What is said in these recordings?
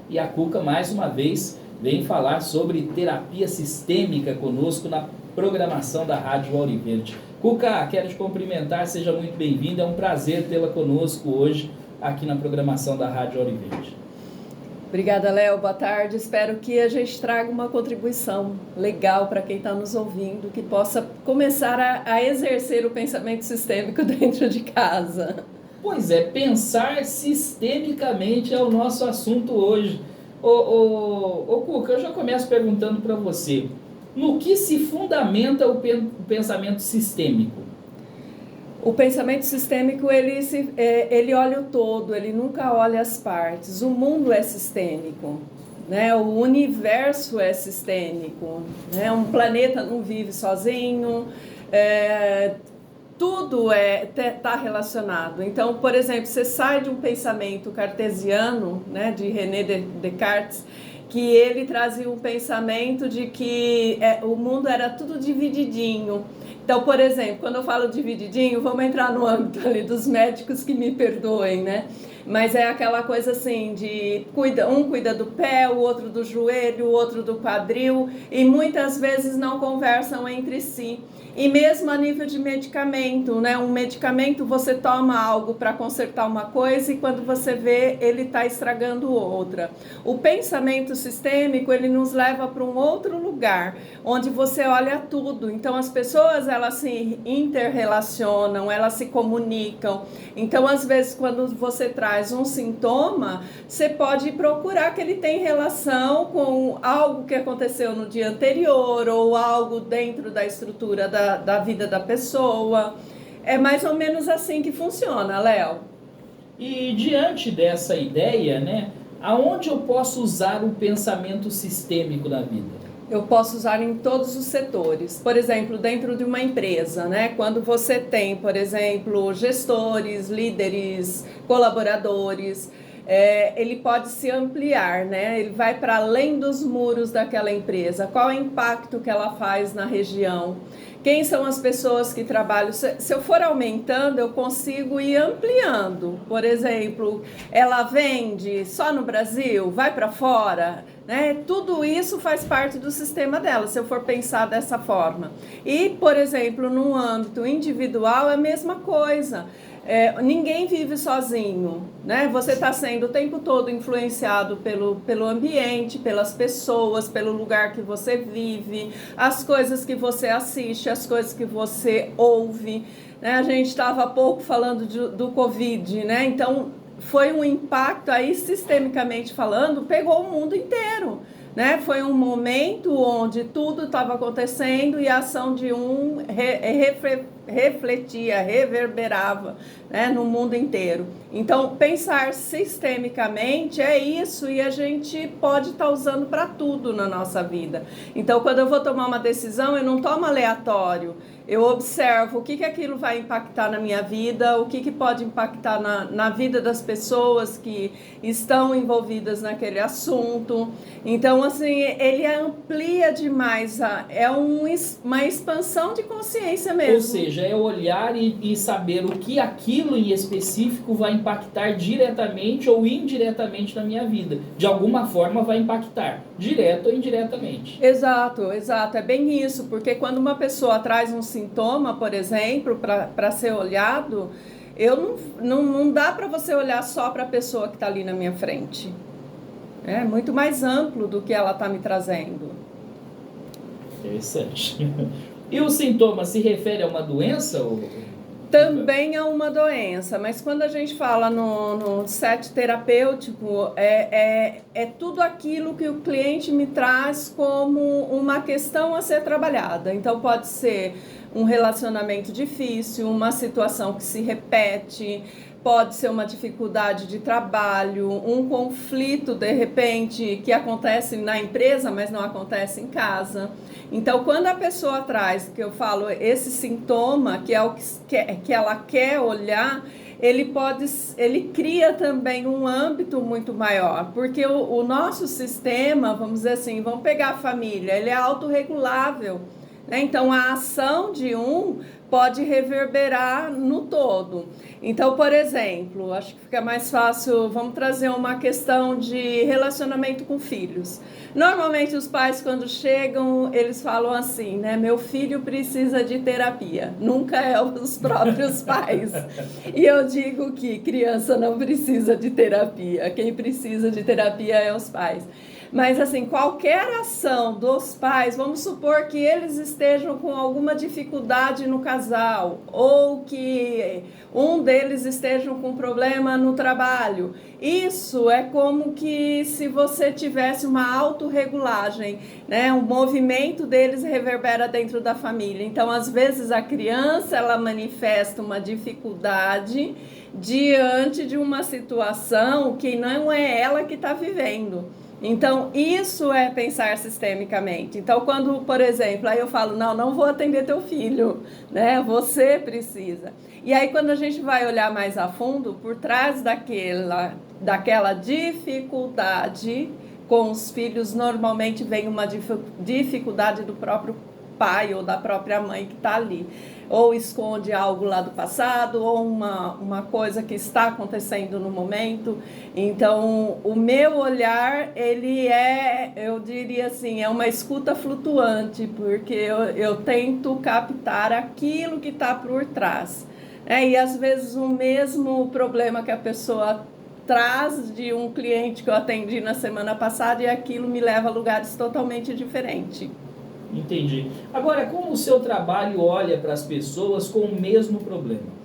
E a Cuca, mais uma vez, vem falar sobre terapia sistêmica conosco na programação da Rádio Ouro Verde. Cuca, quero te cumprimentar, seja muito bem-vinda, é um prazer tê-la conosco hoje aqui na programação da Rádio Ouro Verde. Obrigada, Léo, boa tarde. Espero que a gente traga uma contribuição legal para quem está nos ouvindo, que possa começar a exercer o pensamento sistêmico dentro de casa. Pois é, pensar sistemicamente é o nosso assunto hoje. Ô Cuca, eu já começo perguntando para você, no que se fundamenta o pensamento sistêmico? O pensamento sistêmico, ele olha o todo, ele nunca olha as partes. O mundo é sistêmico, né? O universo é sistêmico, né? Um planeta não vive sozinho, tudo está relacionado. Então, por exemplo, você sai de um pensamento cartesiano, né, de René Descartes, que ele trazia um pensamento de que o mundo era tudo divididinho. Então, por exemplo, quando eu falo divididinho, vamos entrar no âmbito ali dos médicos, que me perdoem, né? Mas é aquela coisa assim de um cuida do pé, o outro do joelho, o outro do quadril, e muitas vezes não conversam entre si. E mesmo a nível de medicamento, né? Um medicamento, você toma algo para consertar uma coisa e quando você vê, ele está estragando outra. O pensamento sistêmico, ele nos leva para um outro lugar, onde você olha tudo. Então, as pessoas, elas se interrelacionam, elas se comunicam. Então, às vezes, quando você traz um sintoma, você pode procurar que ele tem relação com algo que aconteceu no dia anterior ou algo dentro da estrutura da vida da pessoa. É mais ou menos assim que funciona, Léo. E diante dessa ideia, né, aonde eu posso usar o pensamento sistêmico na vida? Eu posso usar em todos os setores. Por exemplo, dentro de uma empresa, né? Quando você tem, por exemplo, gestores, líderes, colaboradores, ele pode se ampliar, né? Ele vai para além dos muros daquela empresa. Qual é o impacto que ela faz na região? Quem são as pessoas que trabalham? Se eu for aumentando, eu consigo ir ampliando. Por exemplo, ela vende só no Brasil, vai para fora, né? Tudo isso faz parte do sistema dela, se eu for pensar dessa forma. E, por exemplo, no âmbito individual é a mesma coisa. Ninguém vive sozinho, né? Você está sendo o tempo todo influenciado pelo ambiente, pelas pessoas, pelo lugar que você vive, as coisas que você assiste, as coisas que você ouve, né? A gente estava há pouco falando do Covid, né? Então, foi um impacto aí, sistemicamente falando, pegou o mundo inteiro, né? Foi um momento onde tudo estava acontecendo e a ação de um refletia, reverberava, né, no mundo inteiro. Então, pensar sistemicamente é isso, e a gente pode estar usando para tudo na nossa vida. Então, quando eu vou tomar uma decisão, eu não tomo aleatório. Eu observo o que aquilo vai impactar na minha vida, o que pode impactar na vida das pessoas que estão envolvidas naquele assunto. Então, assim, ele amplia demais, uma expansão de consciência mesmo. Ou seja, é olhar e saber o que aquilo em específico vai impactar diretamente ou indiretamente na minha vida. De alguma forma vai impactar, direto ou indiretamente. Exato, exato. É bem isso, porque quando uma pessoa traz um sintoma, por exemplo, para ser olhado, não dá para você olhar só para a pessoa que está ali na minha frente. É muito mais amplo do que ela está me trazendo. Interessante. E o sintoma se refere a uma doença? Também é uma doença, mas quando a gente fala no set terapêutico, é tudo aquilo que o cliente me traz como uma questão a ser trabalhada. Então, pode ser um relacionamento difícil, uma situação que se repete, pode ser uma dificuldade de trabalho, um conflito, de repente, que acontece na empresa, mas não acontece em casa. Então, quando a pessoa traz, que eu falo, esse sintoma, que é o que ela quer olhar, ele cria também um âmbito muito maior, porque o nosso sistema, vamos dizer assim, vamos pegar a família, ele é autorregulável, né? Então, a ação de um pode reverberar no todo. Então, por exemplo, acho que fica mais fácil, vamos trazer uma questão de relacionamento com filhos. Normalmente os pais, quando chegam, eles falam assim, né? Meu filho precisa de terapia. Nunca é os próprios pais. E eu digo que criança não precisa de terapia. Quem precisa de terapia é os pais. Mas assim, qualquer ação dos pais, vamos supor que eles estejam com alguma dificuldade no casal, ou que um deles esteja com problema no trabalho. Isso é como que se você tivesse uma autorregulagem, né? O movimento deles reverbera dentro da família. Então, às vezes, a criança, ela manifesta uma dificuldade diante de uma situação que não é ela que está vivendo. Então, isso é pensar sistemicamente. Então, quando, por exemplo, aí eu falo, não vou atender teu filho, né? Você precisa. E aí, quando a gente vai olhar mais a fundo, por trás daquela dificuldade com os filhos, normalmente vem uma dificuldade do próprio pai ou da própria mãe que está ali. Ou esconde algo lá do passado, ou uma coisa que está acontecendo no momento. Então, o meu olhar, ele eu diria assim, é uma escuta flutuante, porque eu tento captar aquilo que está por trás. E às vezes o mesmo problema que a pessoa traz de um cliente que eu atendi na semana passada, e aquilo me leva a lugares totalmente diferentes. Entendi. Agora, como o seu trabalho olha para as pessoas com o mesmo problema?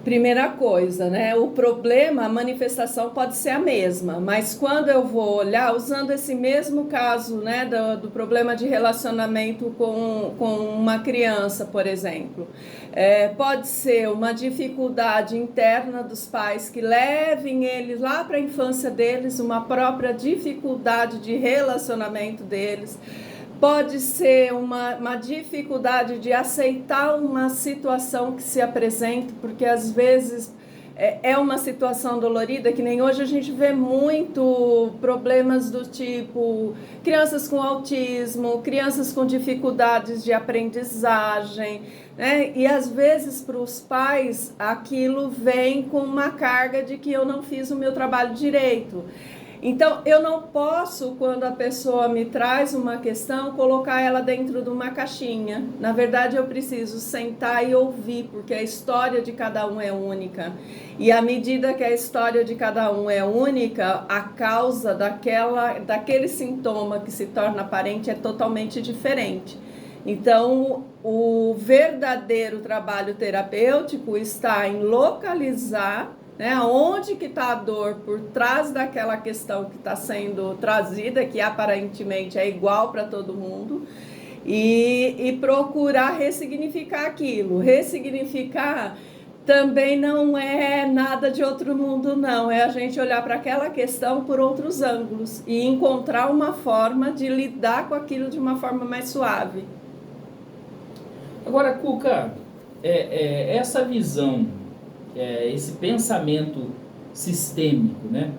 Primeira coisa, né? O problema, a manifestação pode ser a mesma, mas quando eu vou olhar, usando esse mesmo caso, né, do problema de relacionamento com uma criança, por exemplo, pode ser uma dificuldade interna dos pais que levem eles lá para a infância deles, uma própria dificuldade de relacionamento deles. Pode ser uma dificuldade de aceitar uma situação que se apresenta, porque às vezes é uma situação dolorida, que nem hoje a gente vê muito problemas do tipo crianças com autismo, crianças com dificuldades de aprendizagem, né? E às vezes para os pais aquilo vem com uma carga de que eu não fiz o meu trabalho direito. Então, eu não posso, quando a pessoa me traz uma questão, colocar ela dentro de uma caixinha. Na verdade, eu preciso sentar e ouvir, porque a história de cada um é única. E à medida que a história de cada um é única, a causa daquele sintoma que se torna aparente é totalmente diferente. Então, o verdadeiro trabalho terapêutico está em localizar, né, onde que está a dor por trás daquela questão que está sendo trazida, que aparentemente é igual para todo mundo, e procurar ressignificar aquilo. Ressignificar também não é nada de outro mundo, não. É a gente olhar para aquela questão por outros ângulos e encontrar uma forma de lidar com aquilo de uma forma mais suave. Agora, Cuca, essa visão, esse pensamento sistêmico, né?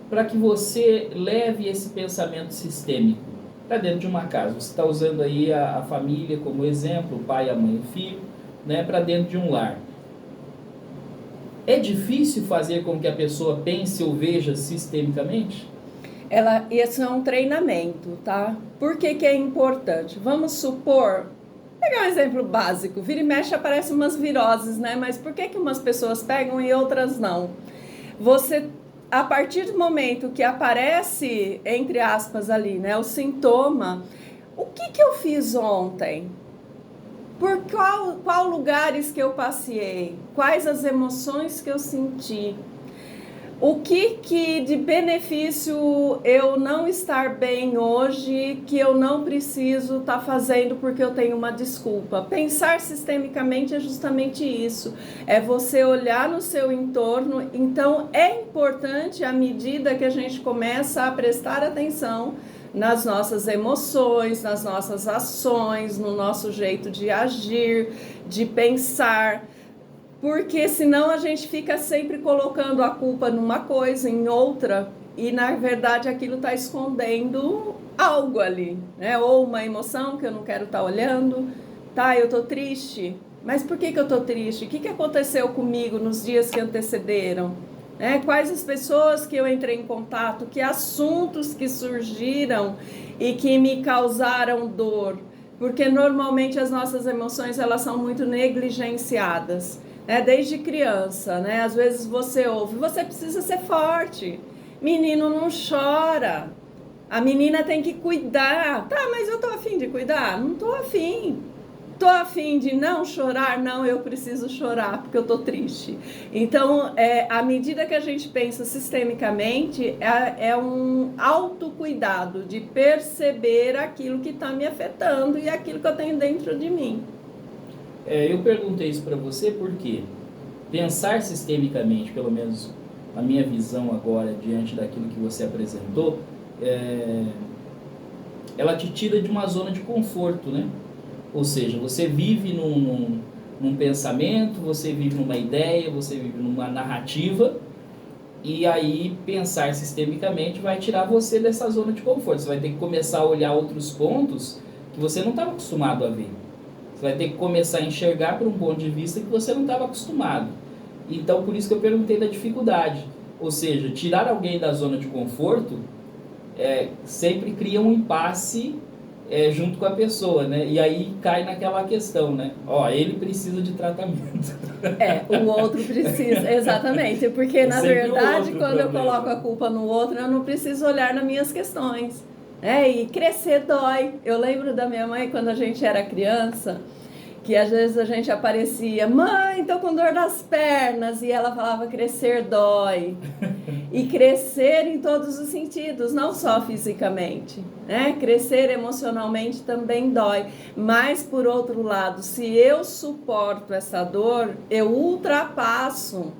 Para que você leve esse pensamento sistêmico para dentro de uma casa, você está usando aí a família como exemplo, o pai, a mãe e o filho, né? Para dentro de um lar. É difícil fazer com que a pessoa pense ou veja sistemicamente? Esse é um treinamento, tá? Por que é importante? Vamos supor, pegar um exemplo básico, vira e mexe aparecem umas viroses, né? Mas por que umas pessoas pegam e outras não? A partir do momento que aparece, entre aspas ali, né, o sintoma, o que eu fiz ontem? Por qual lugares que eu passei? Quais as emoções que eu senti? O que de benefício eu não estar bem hoje, que eu não preciso estar fazendo porque eu tenho uma desculpa? Pensar sistemicamente é justamente isso, é você olhar no seu entorno. Então é importante, à medida que a gente começa a prestar atenção nas nossas emoções, nas nossas ações, no nosso jeito de agir, de pensar, porque senão a gente fica sempre colocando a culpa numa coisa, em outra, e na verdade aquilo está escondendo algo ali, né? Ou uma emoção que eu não quero estar olhando, Tá, eu tô triste. Mas por que eu tô triste? O que aconteceu comigo nos dias que antecederam? Quais as pessoas que eu entrei em contato? Que assuntos que surgiram e que me causaram dor? Porque normalmente as nossas emoções elas são muito negligenciadas, desde criança, Às vezes você ouve, você precisa ser forte. Menino não chora. A menina tem que cuidar. Tá, mas eu tô afim de cuidar? Não tô afim. Tô afim de não chorar? Não, eu preciso chorar porque eu tô triste. Então, à medida que a gente pensa sistemicamente, é um autocuidado de perceber aquilo que está me afetando e aquilo que eu tenho dentro de mim. Eu perguntei isso para você porque pensar sistemicamente, pelo menos a minha visão agora, diante daquilo que você apresentou, ela te tira de uma zona de conforto, né? Ou seja, você vive num pensamento, você vive numa ideia, você vive numa narrativa, e aí pensar sistemicamente vai tirar você dessa zona de conforto. Você vai ter que começar a olhar outros pontos que você não estava acostumado a ver. Você vai ter que começar a enxergar por um ponto de vista que você não estava acostumado. Então, por isso que eu perguntei da dificuldade. Ou seja, tirar alguém da zona de conforto sempre cria um impasse junto com a pessoa, né? E aí cai naquela questão, né? Ele precisa de tratamento. O outro precisa, exatamente. Porque, na verdade, quando eu coloco a culpa no outro, eu não preciso olhar nas minhas questões. E crescer dói. Eu lembro da minha mãe, quando a gente era criança, que às vezes a gente aparecia, mãe, tô com dor nas pernas, e ela falava, crescer dói. E crescer em todos os sentidos, não só fisicamente, Crescer emocionalmente também dói. Mas, por outro lado, se eu suporto essa dor, eu ultrapasso,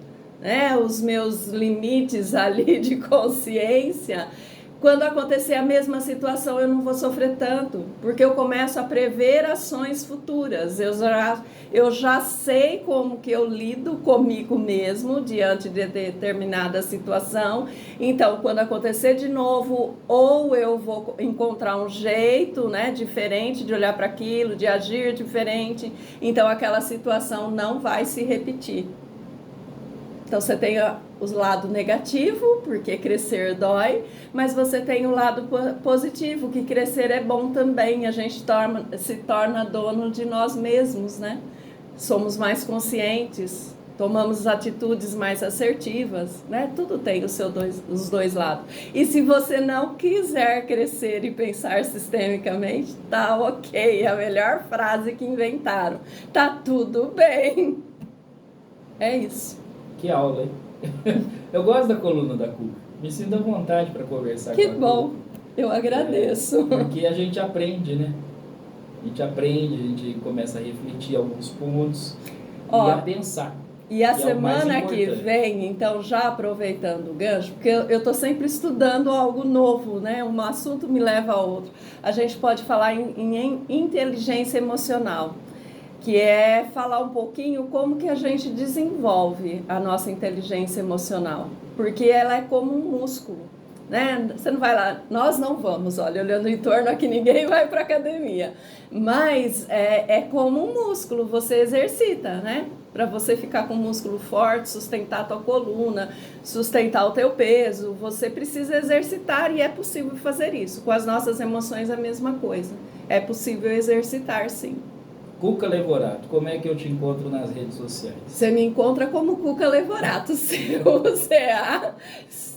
os meus limites ali de consciência. Quando acontecer a mesma situação, eu não vou sofrer tanto, porque eu começo a prever ações futuras. Eu já sei como que eu lido comigo mesmo diante de determinada situação. Então, quando acontecer de novo, ou eu vou encontrar um jeito, diferente de olhar para aquilo, de agir diferente. Então, aquela situação não vai se repetir. Então, você tem o lado negativo, porque crescer dói, mas você tem o lado positivo, que crescer é bom também. A gente se torna dono de nós mesmos, Somos mais conscientes, tomamos atitudes mais assertivas, Tudo tem os dois lados. E se você não quiser crescer e pensar sistemicamente, tá ok, é a melhor frase que inventaram. Tá tudo bem. É isso. Que aula, hein? Eu gosto da coluna da Cuca. Me sinto à vontade para conversar com ela. Que bom, eu agradeço. Porque a gente aprende, né? A gente começa a refletir alguns pontos e a pensar. E a semana que vem, então, já aproveitando o gancho, porque eu estou sempre estudando algo novo, Um assunto me leva a outro. A gente pode falar em inteligência emocional, que é falar um pouquinho como que a gente desenvolve a nossa inteligência emocional, porque ela é como um músculo, Você não vai lá, nós não vamos, olhando em torno aqui, ninguém vai para academia, mas é como um músculo, você exercita, Para você ficar com um músculo forte, sustentar a tua coluna, sustentar o teu peso, você precisa exercitar e é possível fazer isso. Com as nossas emoções é a mesma coisa, é possível exercitar sim. Cuca Levorato, como é que eu te encontro nas redes sociais? Você me encontra como Cuca Levorato,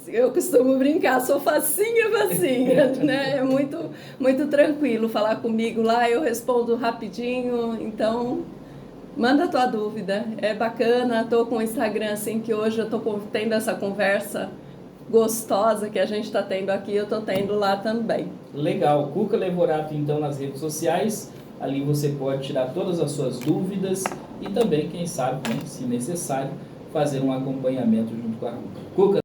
eu costumo brincar, sou facinha, É muito, muito tranquilo falar comigo lá, eu respondo rapidinho, então manda a tua dúvida, é bacana, tô com o Instagram assim que hoje eu tô tendo essa conversa gostosa que a gente está tendo aqui, eu tô tendo lá também. Legal, Cuca Levorato então nas redes sociais. Ali você pode tirar todas as suas dúvidas e também, quem sabe, se necessário, fazer um acompanhamento junto com a Cuca. Cuca,